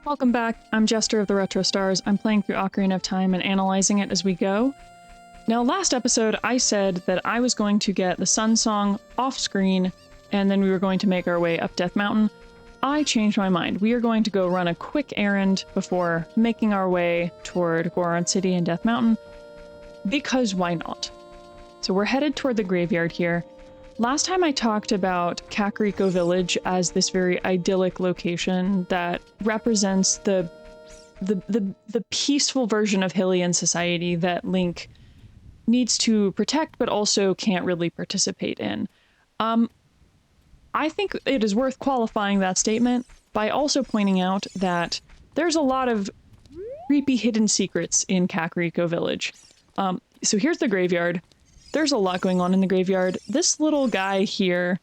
Welcome back, I'm Jester of the Retro Stars. I'm playing through Ocarina of Time and analyzing it as we go. Now, last episode I said that I was going to get the Sun Song off screen, and then we were going to make our way up Death Mountain. I changed my mind. We are going to go run a quick errand before making our way toward Goron City and Death Mountain, because why not? So we're headed toward the graveyard here. Last time I talked about Kakariko Village as this very idyllic location that represents the peaceful version of Hylian society that Link needs to protect but also can't really participate in. I think it is worth qualifying that statement by also pointing out that there's a lot of creepy hidden secrets in Kakariko Village. So here's the graveyard. There's a lot going on in the graveyard. This little guy here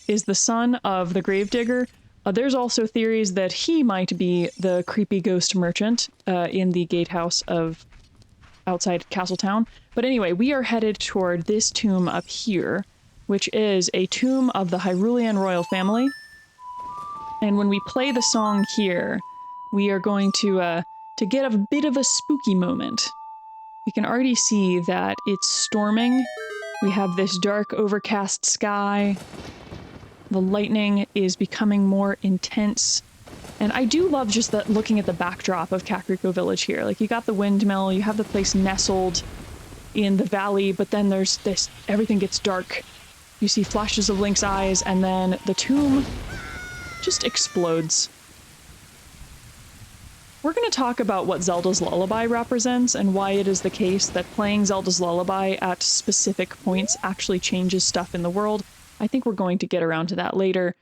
is the son of the gravedigger. There's also theories that he might be the creepy ghost merchant in the gatehouse of outside Castletown. But anyway, we are headed toward this tomb up here, which is a tomb of the Hyrulean royal family. And when we play the song here, we are going to get a bit of a spooky moment. We can already see that it's storming. We have this dark, overcast sky. The lightning is becoming more intense. And I do love just looking at the backdrop of Kakariko Village here. Like, you got the windmill, you have the place nestled in the valley, but then there's this, everything gets dark. You see flashes of Link's eyes, and then the tomb just explodes. We're going to talk about what Zelda's Lullaby represents and why it is the case that playing Zelda's Lullaby at specific points actually changes stuff in the world. I think we're going to get around to that later.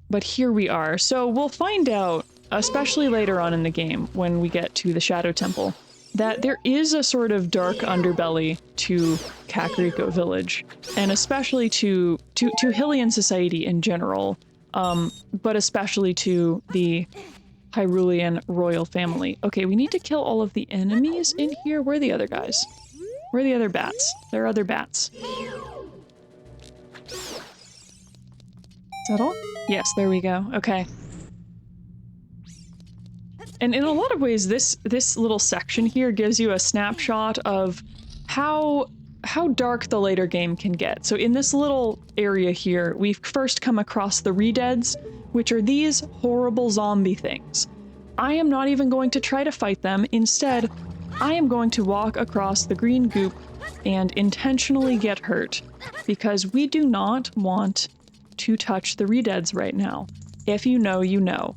But here we are. So we'll find out, especially later on in the game, when we get to the Shadow Temple, that there is a sort of dark underbelly to Kakariko Village, and especially to Hylian society in general, but especially to the Hyrulean royal family. Okay, we need to kill all of the enemies in here. Where are the other guys? Where are the other bats? There are other bats. Is that all? Yes, there we go. Okay. And in a lot of ways, this little section here gives you a snapshot of how dark the later game can get. So in this little area here, we first come across the Redeads, which are these horrible zombie things. I am not even going to try to fight them. Instead, I am going to walk across the green goop and intentionally get hurt, because we do not want to touch the Redeads right now. If you know, you know.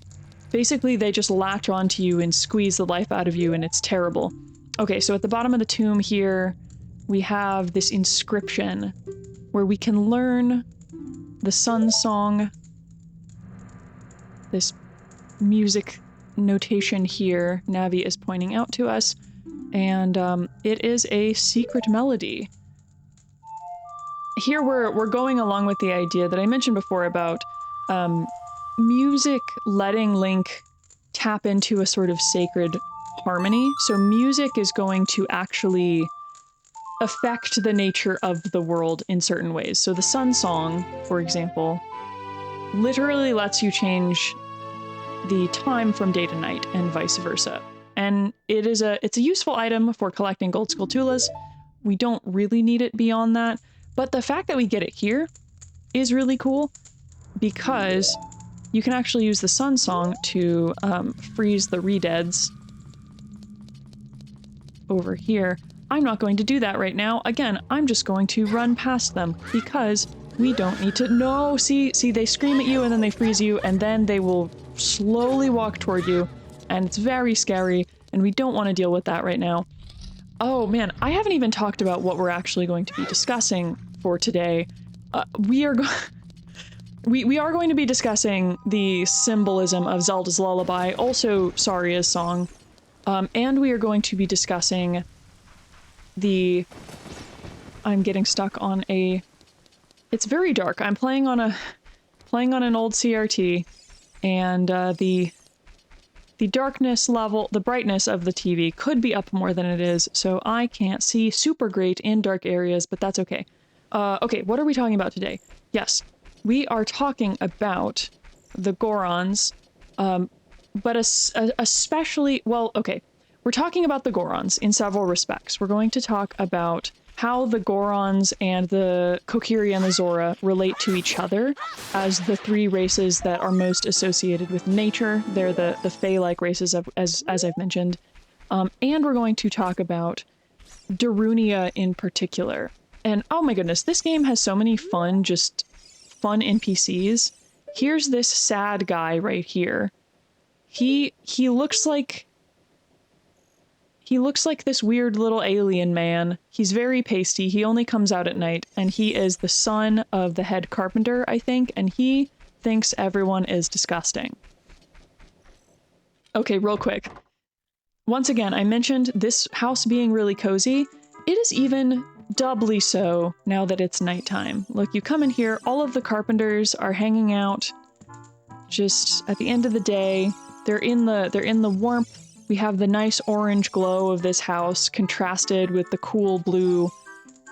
Basically, they just latch onto you and squeeze the life out of you, and it's terrible. Okay, so at the bottom of the tomb here, we have this inscription where we can learn the Sun Song, this music notation here Navi is pointing out to us, and it is a secret melody. Here we're going along with the idea that I mentioned before about music letting Link tap into a sort of sacred harmony. So music is going to actually affect the nature of the world in certain ways. So the Sun Song, for example, literally lets you change the time from day to night and vice versa. And it's a useful item for collecting gold Skulltulas. We don't really need it beyond that, but the fact that we get it here is really cool, because you can actually use the Sun Song to freeze the Redeads over here. I'm not going to do that right now. Again, I'm just going to run past them, because we don't need to. No, see, they scream at you and then they freeze you, and then they will slowly walk toward you, and it's very scary, and we don't want to deal with that right now. Oh man, I haven't even talked about what we're actually going to be discussing for today. We are going to be discussing the symbolism of Zelda's Lullaby, also Saria's song, and we are going to be discussing I'm getting stuck on a... It's very dark. I'm playing on an old CRT, and the darkness level, the brightness of the TV could be up more than it is, so I can't see super great in dark areas, but that's okay. Okay, what are we talking about today? Yes, we are talking about the Gorons, but especially, well, okay, we're talking about the Gorons in several respects. We're going to talk about how the Gorons and the Kokiri and the Zora relate to each other as the three races that are most associated with nature. They're the Fae-like races, as I've mentioned. And we're going to talk about Darunia in particular. And oh my goodness, this game has so many fun NPCs. Here's this sad guy right here. He looks like this weird little alien man. He's very pasty. He only comes out at night, and he is the son of the head carpenter, I think, and he thinks everyone is disgusting. Okay, real quick. Once again, I mentioned this house being really cozy. It is even doubly so now that it's nighttime. Look, you come in here, all of the carpenters are hanging out just at the end of the day. They're in the warmth. We have the nice orange glow of this house contrasted with the cool blue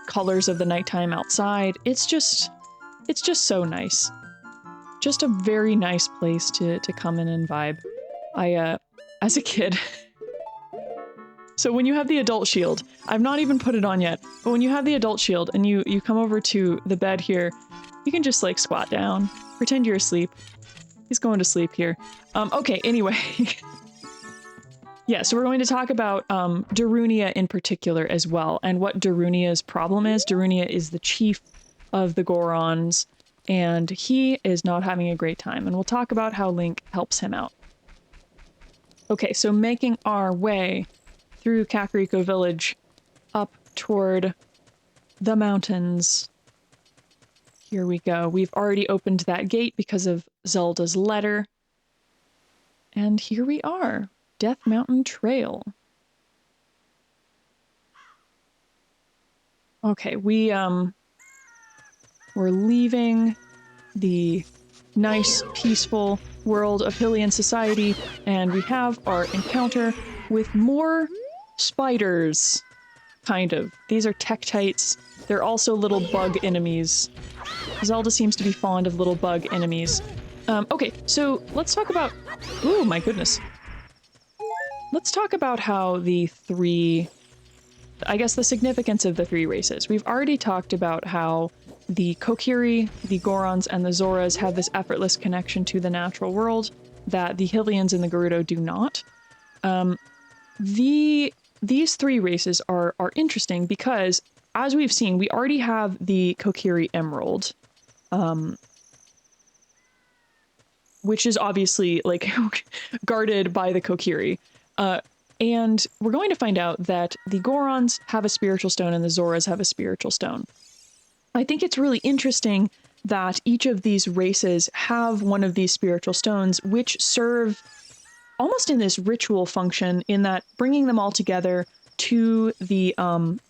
colors of the nighttime outside. It's just so nice. Just a very nice place to come in and vibe. As a kid. So when you have the adult shield, I've not even put it on yet, but when you have the adult shield and you come over to the bed here, you can just like squat down, pretend you're asleep. He's going to sleep here. Okay, anyway. Yeah, so we're going to talk about Darunia in particular as well, and what Darunia's problem is. Darunia is the chief of the Gorons, and he is not having a great time, and we'll talk about how Link helps him out. Okay, so making our way through Kakariko Village up toward the mountains. Here we go. We've already opened that gate because of Zelda's letter. And here we are. Death Mountain Trail. Okay, we're leaving the nice, peaceful world of Hylian society, and we have our encounter with more spiders, kind of. These are Tektites. They're also little bug enemies. Zelda seems to be fond of little bug enemies. Okay, so let's talk about... Ooh, my goodness. Let's talk about how the three... I guess the significance of the three races. We've already talked about how the Kokiri, the Gorons, and the Zoras have this effortless connection to the natural world that the Hylians and the Gerudo do not. These three races are interesting because, as we've seen, we already have the Kokiri Emerald, which is obviously, like, guarded by the Kokiri. And we're going to find out that the Gorons have a spiritual stone and the Zoras have a spiritual stone. I think it's really interesting that each of these races have one of these spiritual stones, which serve almost in this ritual function, in that bringing them all together to the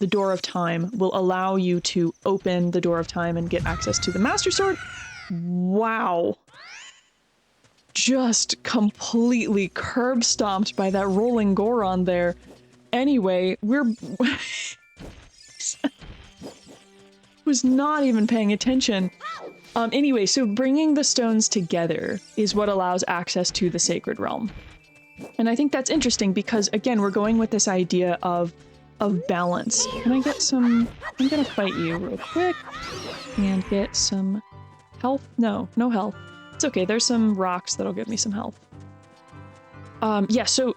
Door of Time will allow you to open the Door of Time and get access to the Master Sword. Wow. Just completely curb stomped by that rolling Goron there. Anyway, was not even paying attention. Anyway, so bringing the stones together is what allows access to the Sacred Realm. And I think that's interesting because, again, we're going with this idea of balance. Can I get some... I'm gonna fight you real quick and get some health. No health. It's okay, there's some rocks that'll give me some health. Yeah, so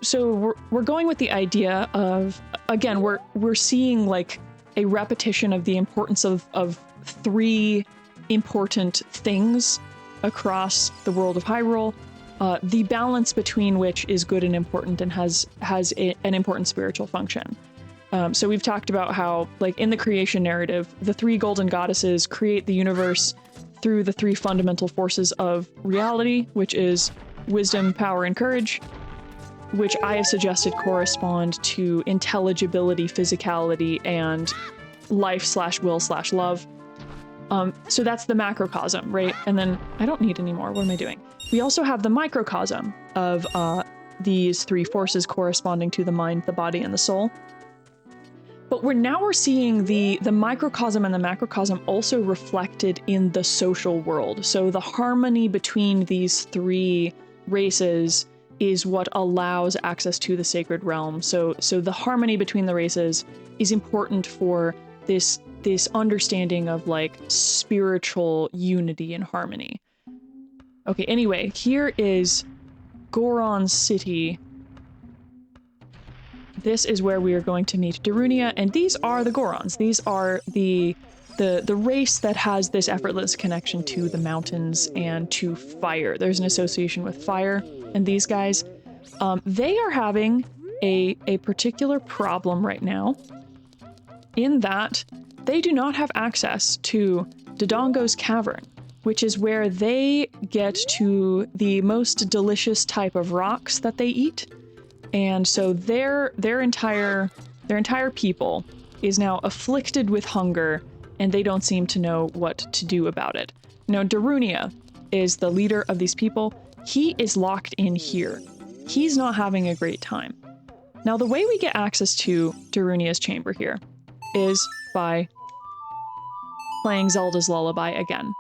we're going with the idea of, again, we're seeing like a repetition of the importance of three important things across the world of Hyrule, the balance between which is good and important and has an important spiritual function. So we've talked about how, like, in the creation narrative, the three golden goddesses create the universe through the three fundamental forces of reality, which is wisdom, power, and courage, which I have suggested correspond to intelligibility, physicality, and life/will/love. So that's the macrocosm, right? And then I don't need any more. What am I doing? We also have the microcosm of these three forces corresponding to the mind, the body, and the soul. But we're seeing the microcosm and the macrocosm also reflected in the social world. So the harmony between these three races is what allows access to the sacred realm. So the harmony between the races is important for this understanding of like spiritual unity and harmony. Okay, anyway, here is Goron City. This is where we are going to meet Darunia, and these are the Gorons. These are the race that has this effortless connection to the mountains and to fire. There's an association with fire, and these guys, they are having a particular problem right now, in that they do not have access to Dodongo's Cavern, which is where they get to the most delicious type of rocks that they eat. And so their entire people is now afflicted with hunger, and they don't seem to know what to do about it. Now, Darunia is the leader of these people. He is locked in here. He's not having a great time. Now, the way we get access to Darunia's chamber here is by playing Zelda's Lullaby again.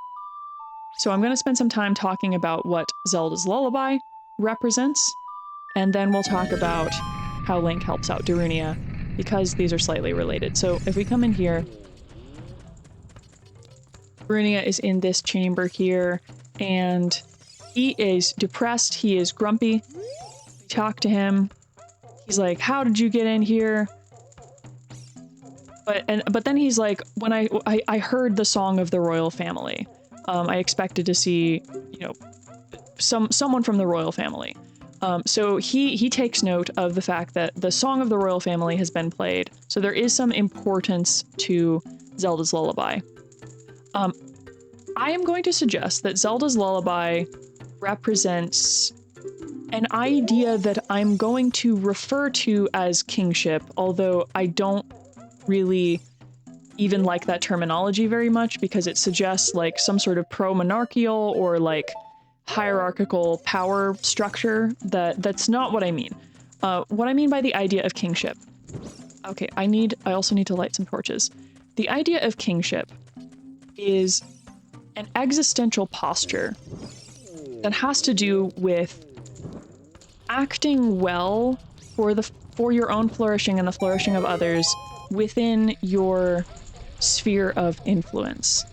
So I'm going to spend some time talking about what Zelda's Lullaby represents, and then we'll talk about how Link helps out Darunia, because these are slightly related. So if we come in here, Darunia is in this chamber here, and he is depressed, he is grumpy. We talk to him. He's like, how did you get in here? But then he's like, when I heard the song of the royal family, I expected to see, you know, someone from the royal family. So he takes note of the fact that the song of the royal family has been played. So there is some importance to Zelda's Lullaby. I am going to suggest that Zelda's Lullaby represents an idea that I'm going to refer to as kingship, although I don't really even like that terminology very much, because it suggests like some sort of pro-monarchical or like hierarchical power structure. That's not what I mean. What I mean by the idea of kingship. Okay, I also need to light some torches. The idea of kingship is an existential posture that has to do with acting well for your own flourishing and the flourishing of others within your sphere of influence.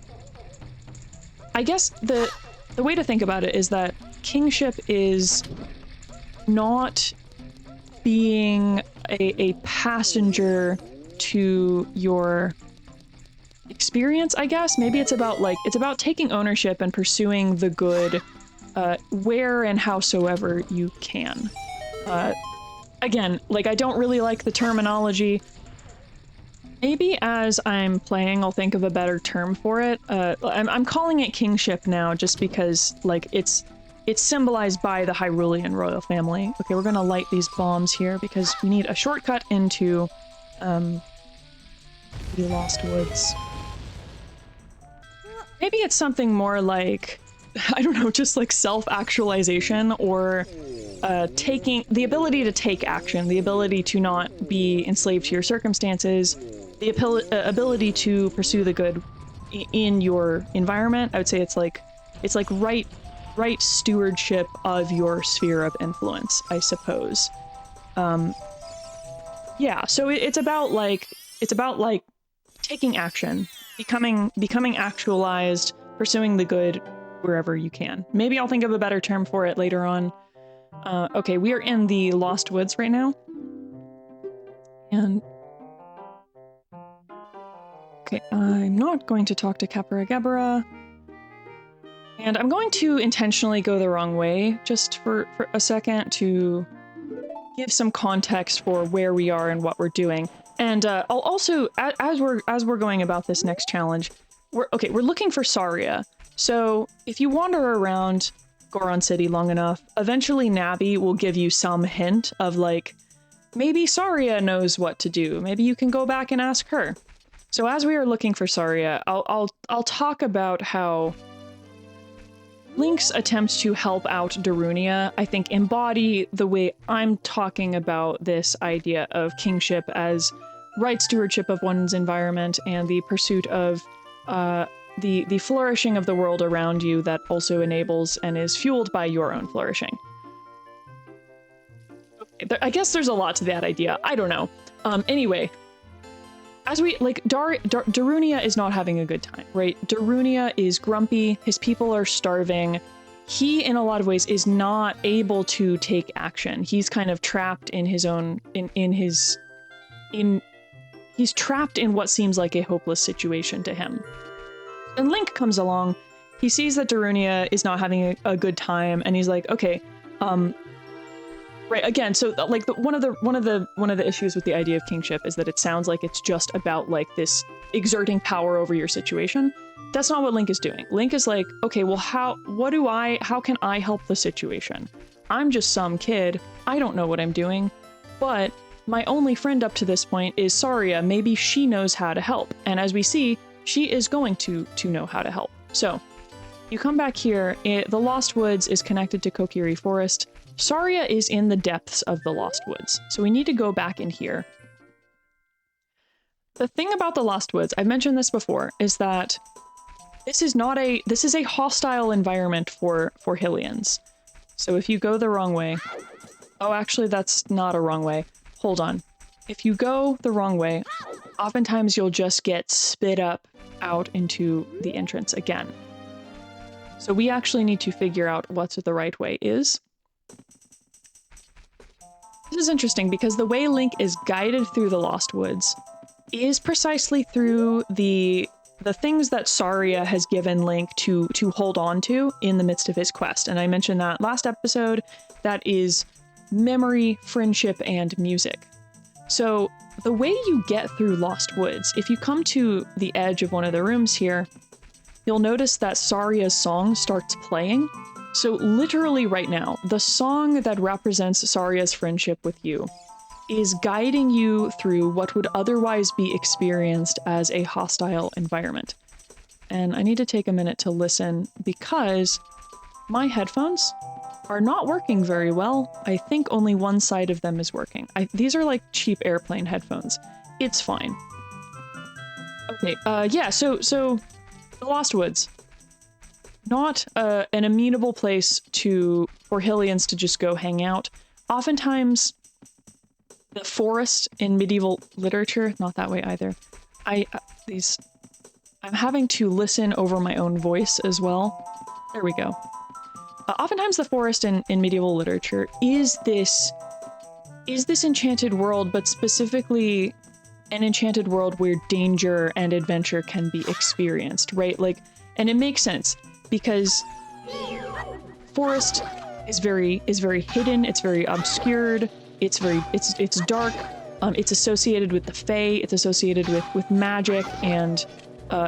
I guess the way to think about it is that kingship is not being a passenger to your experience, I guess. Maybe it's about taking ownership and pursuing the good where and howsoever you can. Again, like, I don't really like the terminology. Maybe as I'm playing, I'll think of a better term for it. I'm calling it kingship now, just because, like, it's symbolized by the Hyrulean royal family. Okay, we're gonna light these bombs here because we need a shortcut into the Lost Woods. Maybe it's something more like, I don't know, just like self-actualization, or taking the ability to take action, the ability to not be enslaved to your circumstances, the ability to pursue the good in your environment. I would say it's like right stewardship of your sphere of influence, I suppose. Yeah, so it's about like taking action, becoming actualized, pursuing the good wherever you can. Maybe I'll think of a better term for it later on. Okay, we are in the Lost Woods right now. And okay, I'm not going to talk to Kakariko. And I'm going to intentionally go the wrong way, just for a second, to give some context for where we are and what we're doing. And I'll also, as we're going about this next challenge, we're looking for Saria. So if you wander around Goron City long enough, eventually Navi will give you some hint of, like, maybe Saria knows what to do. Maybe you can go back and ask her. So as we are looking for Saria, I'll talk about how Link's attempts to help out Darunia, I think, embody the way I'm talking about this idea of kingship as right stewardship of one's environment and the pursuit of the flourishing of the world around you that also enables and is fueled by your own flourishing. I guess there's a lot to that idea. I don't know. Anyway, as we, like, Darunia is not having a good time, right? Darunia is grumpy. His people are starving. He, in a lot of ways, is not able to take action. He's kind of trapped in his own, he's trapped in what seems like a hopeless situation to him. And Link comes along. He sees that Darunia is not having a good time, and he's like, okay, right, again, so like one of the issues with the idea of kingship is that it sounds like it's just about like this exerting power over your situation. That's not what Link is doing. Link is like, okay, well, how can I help the situation? I'm just some kid. I don't know what I'm doing, but my only friend up to this point is Saria. Maybe she knows how to help. And as we see, she is going to know how to help. So you come back here. The Lost Woods is connected to Kokiri Forest. Saria is in the depths of the Lost Woods. So we need to go back in here. The thing about the Lost Woods, I've mentioned this before, is that this is a hostile environment for Hylians. So if you go the wrong way, oh, actually that's not a wrong way. Hold on. If you go the wrong way, oftentimes you'll just get spit up out into the entrance again. So we actually need to figure out what the right way is. This is interesting because the way Link is guided through the Lost Woods is precisely through the things that Saria has given Link to hold on to in the midst of his quest. And I mentioned that last episode. That is memory, friendship, and music. So the way you get through Lost Woods, if you come to the edge of one of the rooms here, you'll notice that Saria's song starts playing. So literally right now, the song that represents Saria's friendship with you is guiding you through what would otherwise be experienced as a hostile environment. And I need to take a minute to listen because my headphones are not working very well. I think only one side of them is working. These are like cheap airplane headphones. It's fine. Okay, yeah, so the Lost Woods. Not an amenable place for Hylians to just go hang out. Oftentimes, the forest in medieval literature, not that way either. I'm having to listen over my own voice as well. There we go. Oftentimes the forest in medieval literature is this enchanted world, but specifically an enchanted world where danger and adventure can be experienced, right? Like, and it makes sense because forest is very hidden, it's very obscured, it's dark, it's associated with the Fae, it's associated with magic and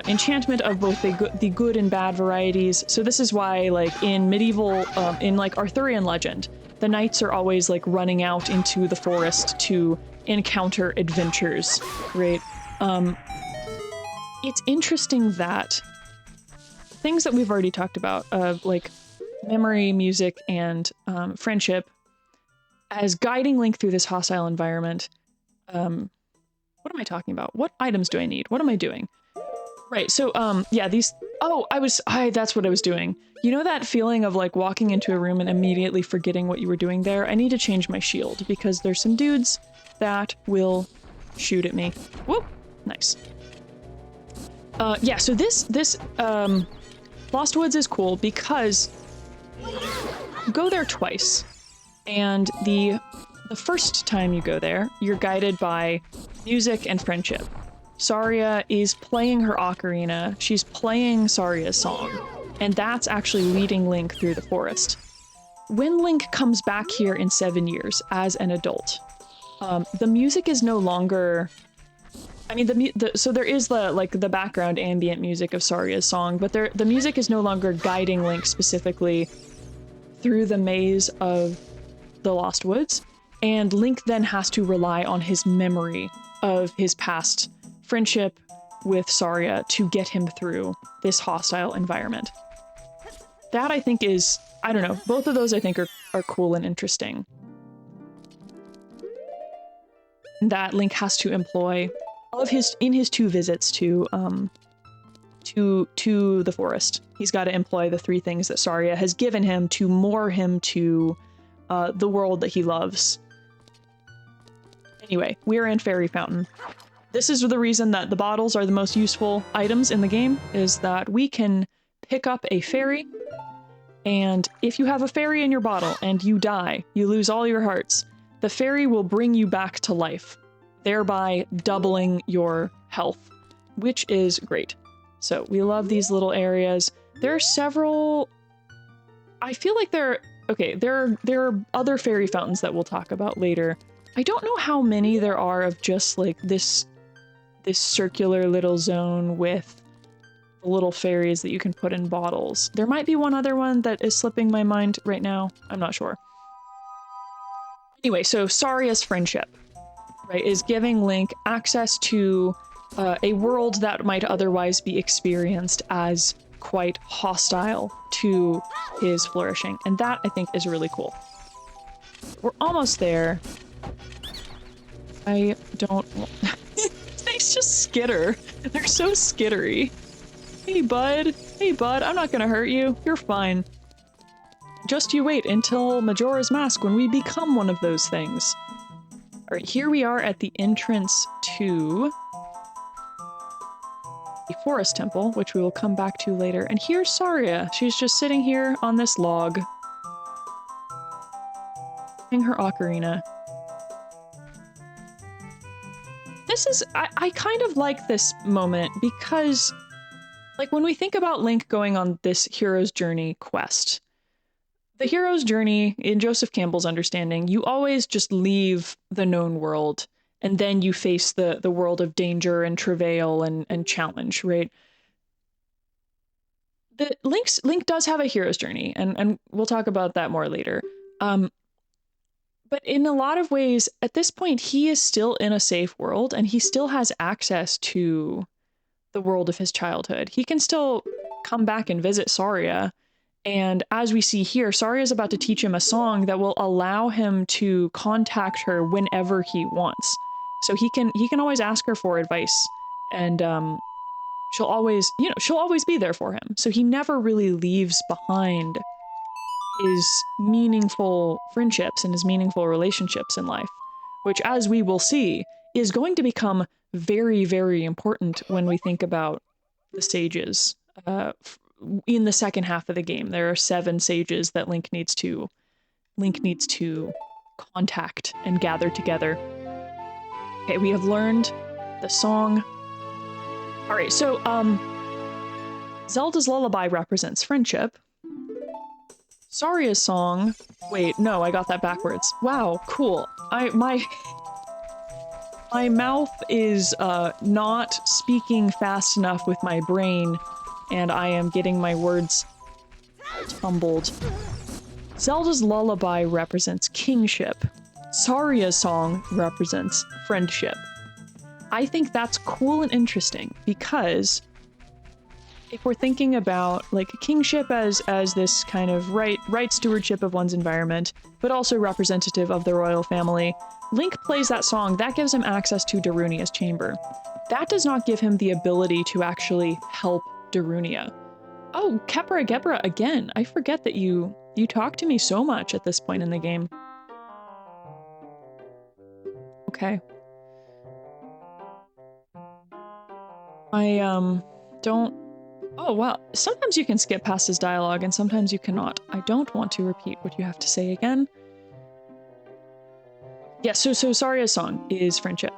enchantment of both the good and bad varieties. So this is why, like, in medieval, in like Arthurian legend, the knights are always like running out into the forest to encounter adventures, right? It's interesting that things that we've already talked about, like memory, music, and friendship, as guiding Link through this hostile environment. What am I talking about? What items do I need? What am I doing? Right, so, yeah, these... Oh, that's what I was doing. You know that feeling of, like, walking into a room and immediately forgetting what you were doing there? I need to change my shield, because there's some dudes that will shoot at me. Whoop! Nice. Yeah, so this Lost Woods is cool because you go there twice, and the first time you go there, you're guided by music and friendship. Saria is playing her ocarina, she's playing Saria's song, and that's actually leading Link through the forest. When Link comes back here in 7 years as an adult, the music is no longer... I mean, so there is the background ambient music of Saria's song, but the music is no longer guiding Link specifically through the maze of the Lost Woods, and Link then has to rely on his memory of his past friendship with Saria to get him through this hostile environment. That, I think, is... I don't know. Both of those, I think, are cool and interesting. That Link has to employ in his 2 visits to the forest. He's got to employ the 3 things that Saria has given him to moor him to the world that he loves. Anyway, we're in Fairy Fountain. This is the reason that the bottles are the most useful items in the game, is that we can pick up a fairy, and if you have a fairy in your bottle and you die, you lose all your hearts, the fairy will bring you back to life, thereby doubling your health, which is great. So we love these little areas. There are several... I feel like there are other fairy fountains that we'll talk about later. I don't know how many there are of just like this circular little zone with little fairies that you can put in bottles. There might be one other one that is slipping my mind right now. I'm not sure. Anyway, so Saria's friendship, right, is giving Link access to a world that might otherwise be experienced as quite hostile to his flourishing. And that, I think, is really cool. We're almost there. I don't... They just skitter. They're so skittery. Hey, bud. Hey, bud. I'm not gonna hurt you. You're fine. Just you wait until Majora's Mask when we become one of those things. Alright, here we are at the entrance to the Forest Temple, which we will come back to later. And here's Saria. She's just sitting here on this log, playing her ocarina. This is... I kind of like this moment because, like, when we think about Link going on this hero's journey quest, the hero's journey, in Joseph Campbell's understanding, you always just leave the known world, and then you face the world of danger and travail and challenge, right? Link does have a hero's journey, and we'll talk about that more later. But in a lot of ways, at this point, he is still in a safe world, and he still has access to the world of his childhood. He can still come back and visit Saria, and as we see here, Saria is about to teach him a song that will allow him to contact her whenever he wants. So he can always ask her for advice, and she'll always be there for him. So he never really leaves behind his meaningful friendships and his meaningful relationships in life, which, as we will see, is going to become very, very important when we think about the sages. In the second half of the game, there are 7 sages that Link needs to contact and gather together. Okay, we have learned the song. All right, so Zelda's Lullaby represents friendship. Saria's song... Wait, no, I got that backwards. Wow, cool. My mouth is not speaking fast enough with my brain, and I am getting my words tumbled. Zelda's Lullaby represents kingship. Saria's song represents friendship. I think that's cool and interesting, because if we're thinking about like kingship as this kind of right stewardship of one's environment, but also representative of the royal family, Link plays that song, that gives him access to Darunia's chamber. That does not give him the ability to actually help Darunia. Oh, Kepra Gebra again. I forget that you talk to me so much at this point in the game. Okay. I don't... Oh, wow. Sometimes you can skip past his dialogue, and sometimes you cannot. I don't want to repeat what you have to say again. Yeah, so Saria's song is friendship.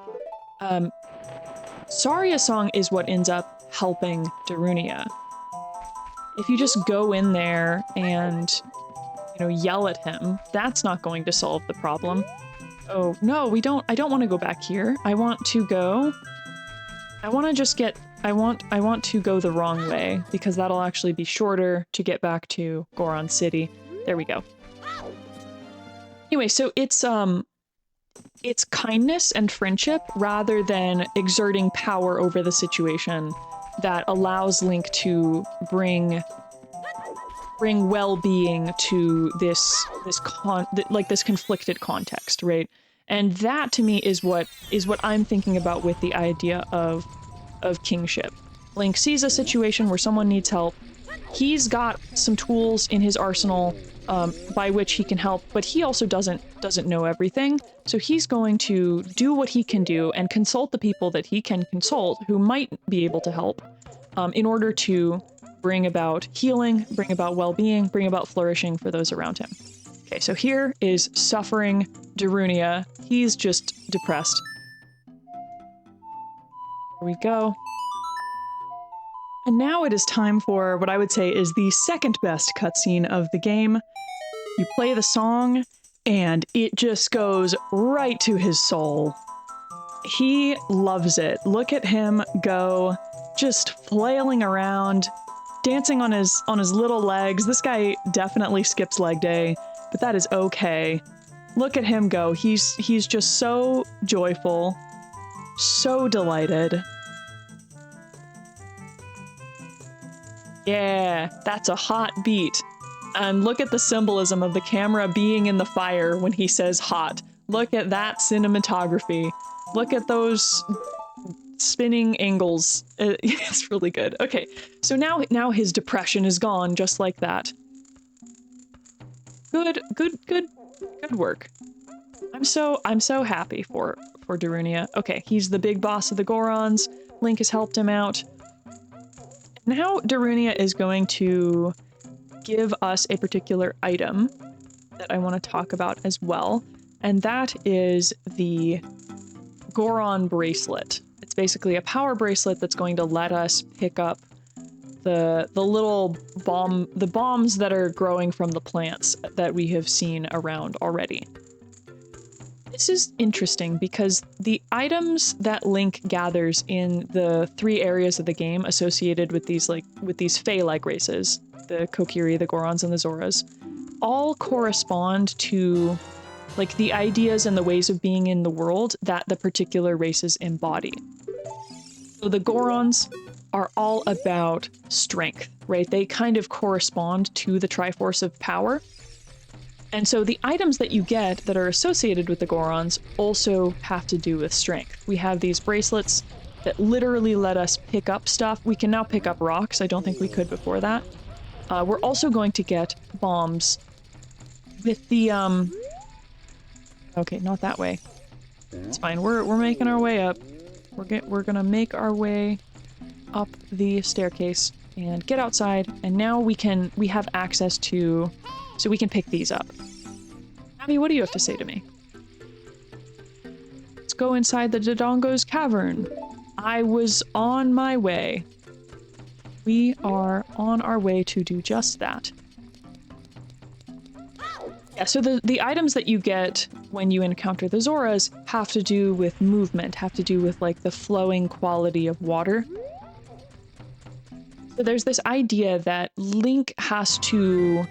Saria's song is what ends up helping Darunia. If you just go in there and, yell at him, that's not going to solve the problem. Oh, no, I don't want to go back here. I want to go the wrong way, because that'll actually be shorter to get back to Goron City. There we go. Anyway, so it's kindness and friendship rather than exerting power over the situation that allows Link to bring well-being to this conflicted context, right? And that to me is what I'm thinking about with the idea of kingship. Link sees a situation where someone needs help, He's got some tools in his arsenal by which he can help, but he also doesn't know everything. So he's going to do what he can do and consult the people that he can consult who might be able to help in order to bring about healing, bring about well-being, bring about flourishing for those around him. Okay, so here is suffering Darunia. He's just depressed. There we go. And now it is time for what I would say is the second best cutscene of the game. You play the song, and it just goes right to his soul. He loves it. Look at him go, just flailing around, dancing on his little legs. This guy definitely skips leg day, but that is okay. Look at him go. He's just so joyful, so delighted. Yeah, that's a hot beat. And look at the symbolism of the camera being in the fire when he says hot. Look at that cinematography. Look at those spinning angles. It's really good. Okay, so now his depression is gone just like that. Good work. I'm so happy for Darunia. Okay, he's the big boss of the Gorons. Link has helped him out. Now Darunia is going to give us a particular item that I want to talk about as well, and that is the Goron bracelet. It's basically a power bracelet that's going to let us pick up the little bombs that are growing from the plants that we have seen around already. This is interesting because the items that Link gathers in the 3 areas of the game associated with these Fey-like races, the Kokiri, the Gorons, and the Zoras, all correspond to like the ideas and the ways of being in the world that the particular races embody. So the Gorons are all about strength, right? They kind of correspond to the Triforce of power. And so the items that you get that are associated with the Gorons also have to do with strength. We have these bracelets that literally let us pick up stuff. We can now pick up rocks. I don't think we could before that. We're also going to get bombs with the, okay, not that way. It's fine. We're making our way up. We're gonna make our way up the staircase and get outside. And now we have access to, so we can pick these up. Abby, what do you have to say to me? Let's go inside the Dodongo's cavern. I was on my way. We are on our way to do just that. Yeah, so the items that you get when you encounter the Zoras have to do with movement, have to do with like the flowing quality of water. So there's this idea that Link has to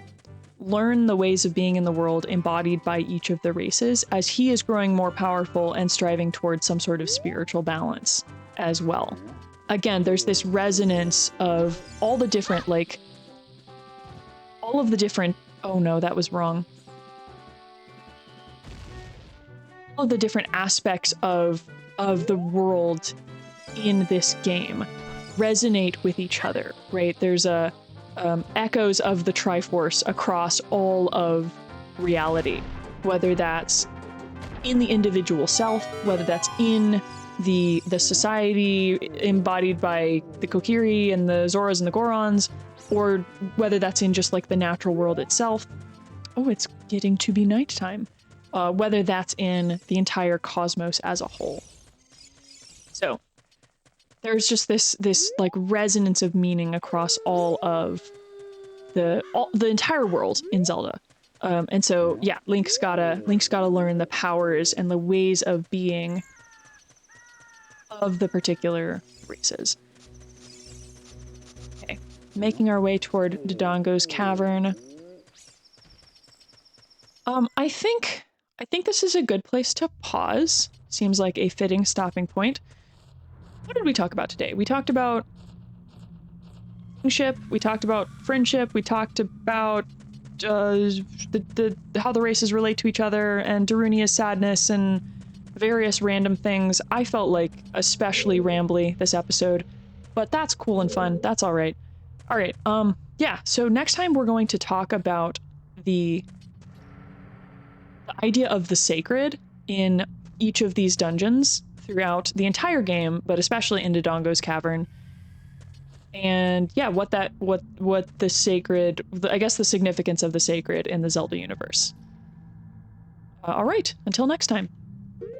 learn the ways of being in the world embodied by each of the races as he is growing more powerful and striving towards some sort of spiritual balance as well. Again, there's this resonance of all the different, like, all of the different, oh no, that was wrong. All of the different aspects of the world in this game resonate with each other, right? There's echoes of the Triforce across all of reality, whether that's in the individual self, whether that's in the society embodied by the Kokiri and the Zoras and the Gorons, or whether that's in just like the natural world itself. Oh, it's getting to be nighttime. Whether that's in the entire cosmos as a whole. So there's just this like resonance of meaning across all of the entire world in Zelda. And so yeah, Link's gotta learn the powers and the ways of being of the particular races. Okay, making our way toward Dodongo's cavern. I think this is a good place to pause. Seems like a fitting stopping point. What did we talk about today? We talked about kingship, we talked about friendship, we talked about how the races relate to each other, and Darunia's sadness, and various random things. I felt like especially rambly this episode, but that's cool and fun. That's all right. All right. yeah, so next time we're going to talk about the idea of the sacred in each of these dungeons throughout the entire game, but especially in Dodongo's Cavern. And yeah, what the sacred, I guess the significance of the sacred in the Zelda universe. All right, until next time.